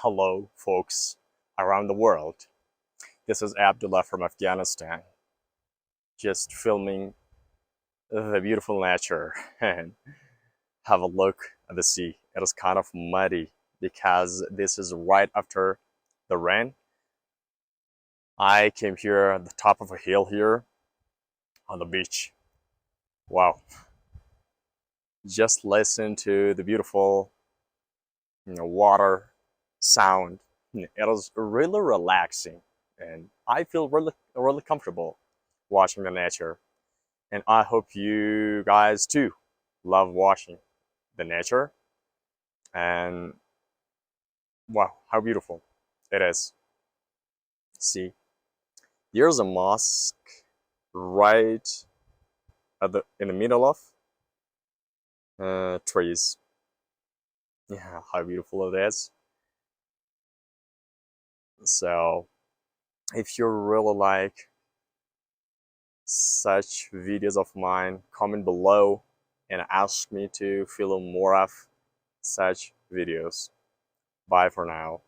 Hello, folks around the world. This is Abdullah from Afghanistan, just filming the beautiful nature and have a look at the sea. It is kind of muddy because this is right after the rain. I came here at the top of a hill here on the beach. Wow. Just listen to the beautiful water sound. It is really relaxing and I feel really comfortable watching the nature. And I hope you guys too love watching the nature. And wow, how beautiful it is. See, there's a mosque right in the middle of trees. Yeah, how beautiful it is. So if you really like such videos of mine, comment below and ask me to film more of such videos. Bye for now.